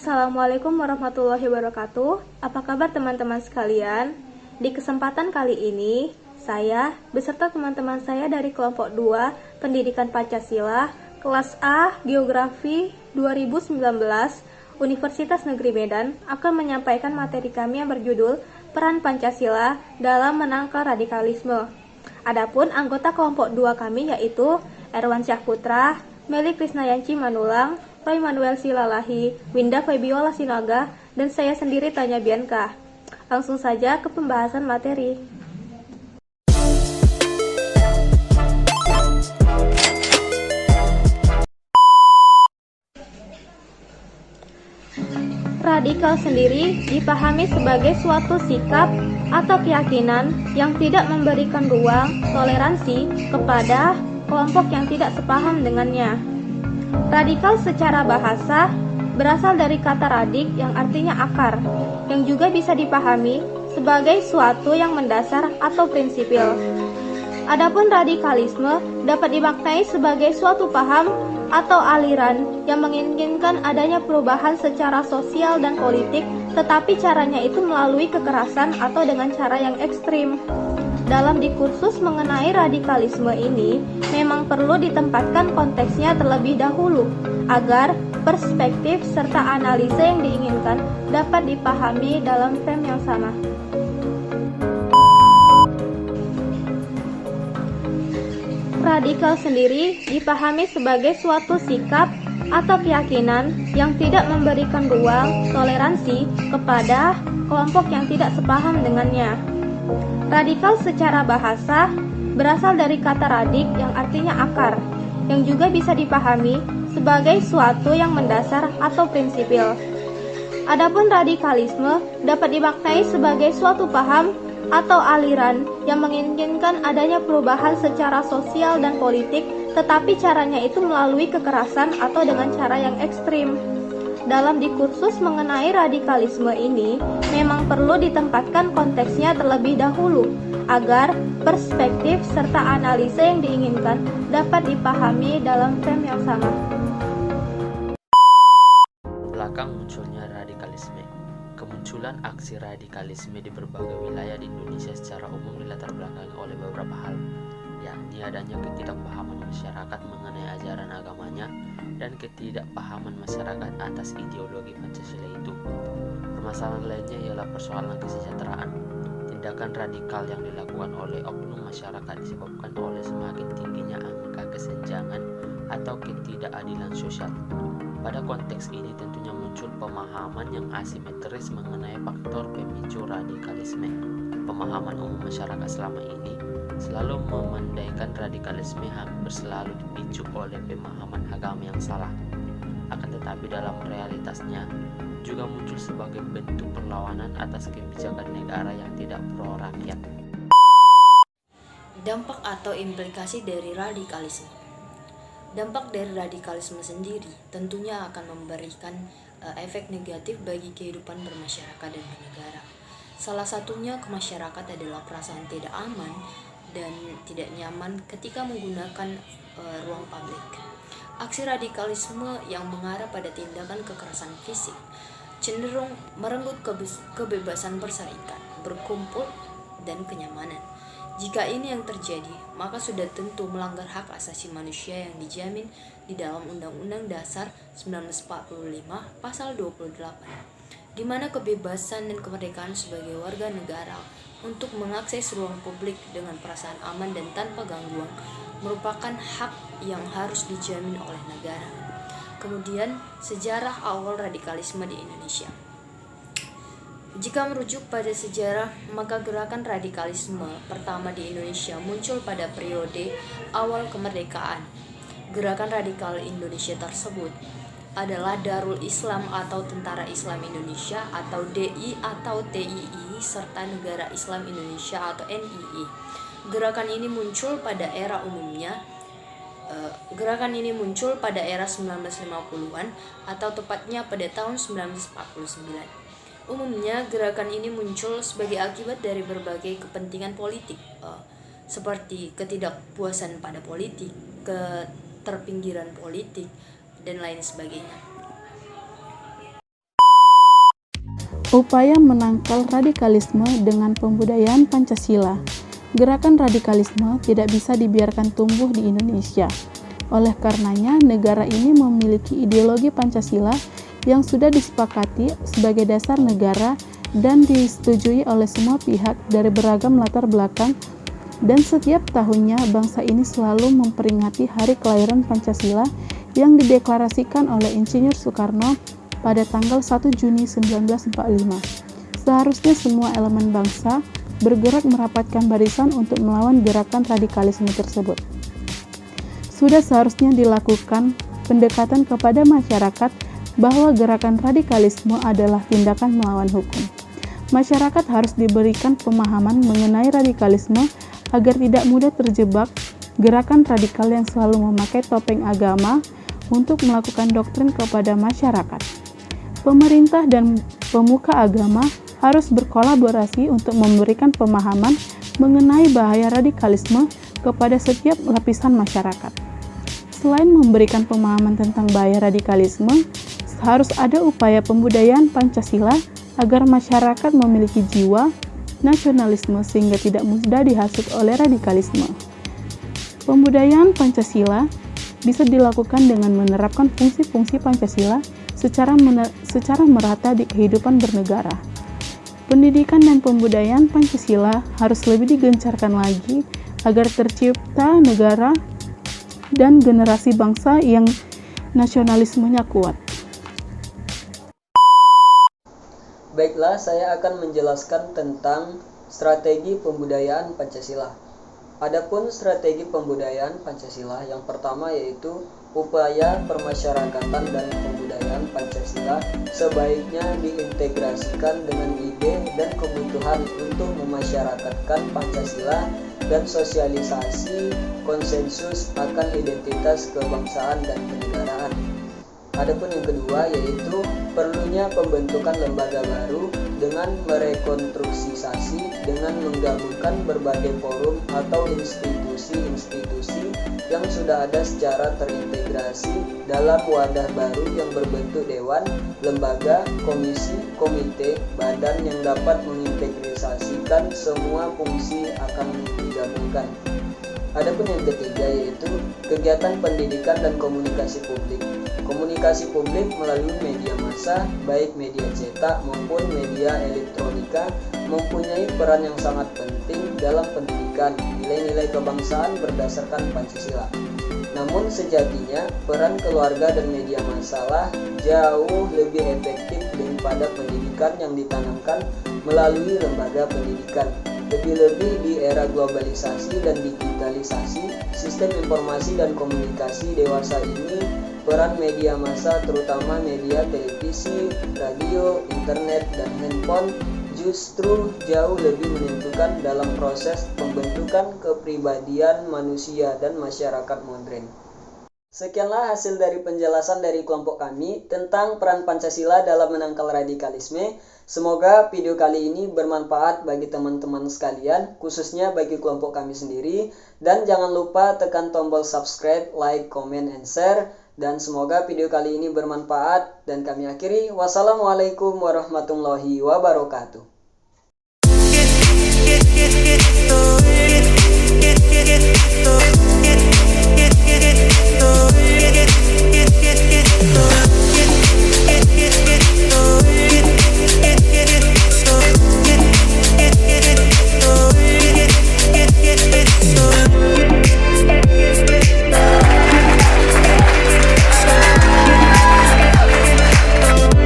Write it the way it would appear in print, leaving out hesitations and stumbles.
Assalamualaikum warahmatullahi wabarakatuh. Apa kabar teman-teman sekalian? Di kesempatan kali ini, saya beserta teman-teman saya dari kelompok 2 Pendidikan Pancasila kelas A Geografi 2019 Universitas Negeri Medan akan menyampaikan materi kami yang berjudul Peran Pancasila dalam Menangkal Radikalisme. Adapun anggota kelompok 2 kami yaitu Erwan Syahputra, Meli Krisnayanci Manulang, Roy Manuel Silalahi, Winda Febiola Sinaga, dan saya sendiri Tanya Bianca. Langsung saja ke pembahasan materi. Radikal sendiri dipahami sebagai suatu sikap atau keyakinan yang tidak memberikan ruang toleransi kepada kelompok yang tidak sepaham dengannya. Radikal secara bahasa berasal dari kata radik yang artinya akar, yang juga bisa dipahami sebagai suatu yang mendasar atau prinsipil. Adapun radikalisme dapat dimaknai sebagai suatu paham atau aliran yang menginginkan adanya perubahan secara sosial dan politik, tetapi caranya itu melalui kekerasan atau dengan cara yang ekstrim. Dalam diskursus mengenai radikalisme ini, memang perlu ditempatkan konteksnya terlebih dahulu, agar perspektif serta analisa yang diinginkan dapat dipahami dalam frame yang sama. Radikal sendiri dipahami sebagai suatu sikap atau keyakinan yang tidak memberikan ruang toleransi kepada kelompok yang tidak sepaham dengannya. Radikal secara bahasa berasal dari kata radik yang artinya akar, yang juga bisa dipahami sebagai suatu yang mendasar atau prinsipil. Adapun radikalisme dapat dimaknai sebagai suatu paham atau aliran yang menginginkan adanya perubahan secara sosial dan politik, tetapi caranya itu melalui kekerasan atau dengan cara yang ekstrim. Dalam diskursus mengenai radikalisme ini, memang perlu ditempatkan konteksnya terlebih dahulu, agar perspektif serta analisa yang diinginkan dapat dipahami dalam frame yang sama. Belakang munculnya radikalisme. Kemunculan aksi radikalisme di berbagai wilayah di Indonesia secara umum dilatar belakangi oleh beberapa hal, yakni adanya ketidakpahaman masyarakat mengenai ajaran agamanya dan ketidakpahaman masyarakat atas ideologi Pancasila itu. Permasalahan lainnya ialah persoalan kesejahteraan. Tindakan radikal yang dilakukan oleh oknum masyarakat disebabkan oleh semakin tingginya angka kesenjangan atau ketidakadilan sosial. Pada konteks ini tentunya muncul pemahaman yang asimetris mengenai faktor pemicu radikalisme. Pemahaman umum masyarakat selama ini selalu memandaikan radikalisme hampir selalu dipicu oleh pemahaman agama yang salah. Akan tetapi dalam realitasnya juga muncul sebagai bentuk perlawanan atas kebijakan negara yang tidak pro rakyat. Dampak atau implikasi dari radikalisme. Dampak dari radikalisme sendiri tentunya akan memberikan efek negatif bagi kehidupan bermasyarakat dan bernegara. Salah satunya ke masyarakat adalah perasaan tidak aman dan tidak nyaman ketika menggunakan ruang publik. Aksi radikalisme yang mengarah pada tindakan kekerasan fisik cenderung merenggut kebebasan berserikat, berkumpul, dan kenyamanan. Jika ini yang terjadi, maka sudah tentu melanggar hak asasi manusia yang dijamin di dalam Undang-Undang Dasar 1945 Pasal 28, di mana kebebasan dan kemerdekaan sebagai warga negara untuk mengakses ruang publik dengan perasaan aman dan tanpa gangguan merupakan hak yang harus dijamin oleh negara. Kemudian, sejarah awal radikalisme di Indonesia. Jika merujuk pada sejarah, maka gerakan radikalisme pertama di Indonesia muncul pada periode awal kemerdekaan. Gerakan radikal Indonesia tersebut adalah Darul Islam atau Tentara Islam Indonesia atau DI atau TII serta Negara Islam Indonesia atau NII. Gerakan ini muncul pada era 1950-an atau tepatnya pada tahun 1949. Umumnya gerakan ini muncul sebagai akibat dari berbagai kepentingan politik, seperti ketidakpuasan pada politik, keterpinggiran politik, dan lain sebagainya. Upaya menangkal radikalisme dengan pembudayaan Pancasila. Gerakan radikalisme tidak bisa dibiarkan tumbuh di Indonesia. Oleh karenanya, negara ini memiliki ideologi Pancasila yang sudah disepakati sebagai dasar negara dan disetujui oleh semua pihak dari beragam latar belakang, dan setiap tahunnya bangsa ini selalu memperingati hari kelahiran Pancasila yang dideklarasikan oleh Insinyur Soekarno pada tanggal 1 Juni 1945. Seharusnya semua elemen bangsa bergerak merapatkan barisan untuk melawan gerakan radikalisme tersebut. Sudah seharusnya dilakukan pendekatan kepada masyarakat bahwa gerakan radikalisme adalah tindakan melawan hukum. Masyarakat harus diberikan pemahaman mengenai radikalisme agar tidak mudah terjebak gerakan radikal yang selalu memakai topeng agama untuk melakukan doktrin kepada masyarakat. Pemerintah dan pemuka agama harus berkolaborasi untuk memberikan pemahaman mengenai bahaya radikalisme kepada setiap lapisan masyarakat. Selain memberikan pemahaman tentang bahaya radikalisme, harus ada upaya pembudayaan Pancasila agar masyarakat memiliki jiwa nasionalisme sehingga tidak mudah dihasut oleh radikalisme. Pembudayaan Pancasila bisa dilakukan dengan menerapkan fungsi-fungsi Pancasila secara merata di kehidupan bernegara. Pendidikan dan pembudayaan Pancasila harus lebih digencarkan lagi agar tercipta negara dan generasi bangsa yang nasionalismenya kuat. Baiklah, saya akan menjelaskan tentang strategi pembudayaan Pancasila. Adapun strategi pembudayaan Pancasila yang pertama yaitu upaya permasyarakatan dan pembudayaan Pancasila sebaiknya diintegrasikan dengan ide dan kebutuhan untuk memasyarakatkan Pancasila dan sosialisasi konsensus akan identitas kebangsaan dan kenegaraan. Adapun yang kedua yaitu perlunya pembentukan lembaga baru dengan merekonstruksisasi dengan menggabungkan berbagai forum atau institusi-institusi yang sudah ada secara terintegrasi dalam wadah baru yang berbentuk dewan, lembaga, komisi, komite, badan yang dapat mengintegrasikan semua fungsi akan digabungkan. Adapun yang ketiga yaitu kegiatan pendidikan dan komunikasi publik. Komunikasi publik melalui media massa, baik media cetak maupun media elektronika, mempunyai peran yang sangat penting dalam pendidikan nilai-nilai kebangsaan berdasarkan Pancasila. Namun sejatinya peran keluarga dan media massa jauh lebih efektif daripada pendidikan yang ditanamkan melalui lembaga pendidikan. Lebih-lebih di era globalisasi dan digitalisasi sistem informasi dan komunikasi dewasa ini, peran media massa terutama media televisi, radio, internet, dan handphone justru jauh lebih menentukan dalam proses pembentukan kepribadian manusia dan masyarakat modern. Sekianlah hasil dari penjelasan dari kelompok kami tentang peran Pancasila dalam menangkal radikalisme. Semoga video kali ini bermanfaat bagi teman-teman sekalian, khususnya bagi kelompok kami sendiri. Dan jangan lupa tekan tombol subscribe, like, comment, and share. Dan semoga video kali ini bermanfaat. Dan kami akhiri, wassalamualaikum warahmatullahi wabarakatuh.